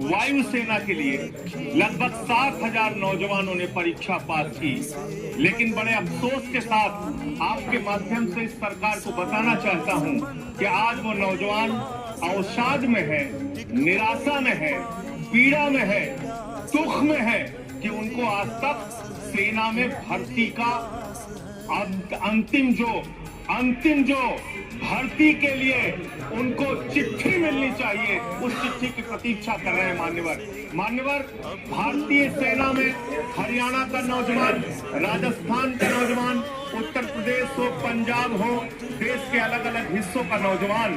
वायुसेना के लिए लगभग 7,000 नौजवानों ने परीक्षा पास की, लेकिन बड़े अफसोस के साथ आपके माध्यम से इस सरकार को बताना चाहता हूं कि आज वो नौजवान अवसाद में है, निराशा में है, पीड़ा में है, दुख में है कि उनको आज तक सेना में भर्ती का अंतिम जो भर्ती के लिए उनको चिट्ठी मिलनी चाहिए, उस चिट्ठी की प्रतीक्षा कर रहे हैं। मान्यवर भारतीय सेना में हरियाणा का नौजवान, राजस्थान का नौजवान, उत्तर प्रदेश हो, पंजाब हो, देश के अलग अलग हिस्सों का नौजवान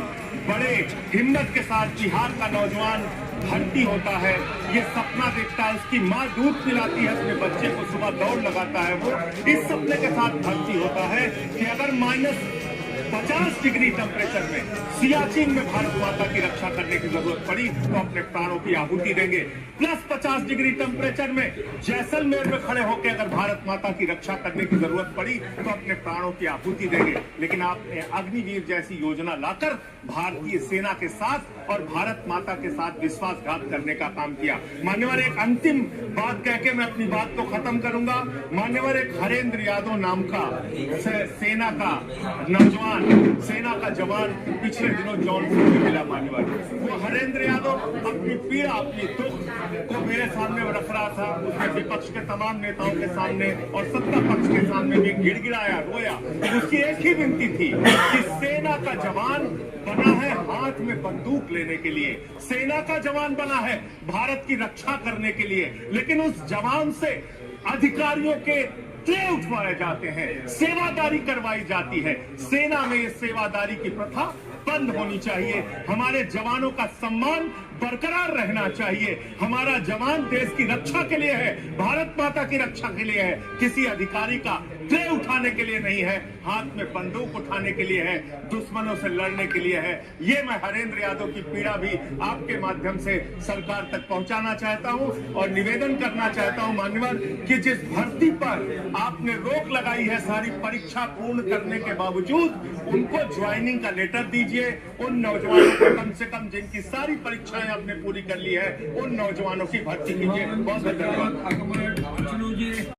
बड़े हिम्मत के साथ, बिहार का नौजवान भर्ती होता है। ये सपना देखता है, उसकी माँ दूध पिलाती है अपने बच्चे को, सुबह दौड़ लगाता है, वो इस सपने के साथ भर्ती होता है कि अगर -50 डिग्री टेम्परेचर में सियाचिन में भारत माता की रक्षा करने की जरूरत पड़ी तो अपने प्राणों की आहुति देंगे। +50 डिग्री टेम्परेचर में जैसलमेर में खड़े होकर अगर भारत माता की रक्षा करने की जरूरत पड़ी तो अपने प्राणों की आहुति देंगे। लेकिन आपने अग्निवीर जैसी योजना लाकर भारतीय सेना के साथ और भारत माता के साथ विश्वासघात करने का काम किया। मान्यवर, एक अंतिम बात कह के मैं अपनी बात को खत्म करूंगा। मान्यवर, एक हरेंद्र यादव नाम का सेना का नौजवान, सेना का जवान पिछले दिनों जौनपुर में मिला। मान्यवर, वो हरेंद्र यादव अपनी पीड़ा, अपनी दुख को मेरे सामने रख रहा था। उसने विपक्ष के तमाम नेताओं के सामने और सत्ता पक्ष के सामने भी गिड़गिड़ाया, रोया। उसकी एक ही विनती थी कि सेना का जवान बना है हाथ में बंदूक लेने के लिए, सेना का जवान बना है भारत की रक्षा करने के लिए, लेकिन उस जवान से अधिकारियों के ट्रे उठवाए जाते हैं, सेवादारी करवाई जाती है। सेना में ये सेवादारी की प्रथा बंद होनी चाहिए। हमारे जवानों का सम्मान बरकरार रहना चाहिए। हमारा जवान देश की रक्षा के लिए है, भारत माता की रक्षा के लिए है, किसी अधिकारी का ट्रे उठाने के लिए नहीं है, हाथ में बंदूक उठाने के लिए है, दुश्मनों से लड़ने के लिए है। ये मैं हरेंद्र यादव की पीड़ा भी आपके माध्यम से सरकार तक पहुंचाना चाहता हूं और निवेदन करना चाहता हूं मान्यवर कि जिस भर्ती पर आपने रोक लगाई है सारी परीक्षा पूर्ण करने के बावजूद, उनको ज्वाइनिंग का लेटर दीजिए। उन नौजवानों को कम से कम जिनकी सारी परीक्षाएं आपने पूरी कर ली है, उन नौजवानों की भर्ती कीजिए। बहुत बहुत धन्यवाद।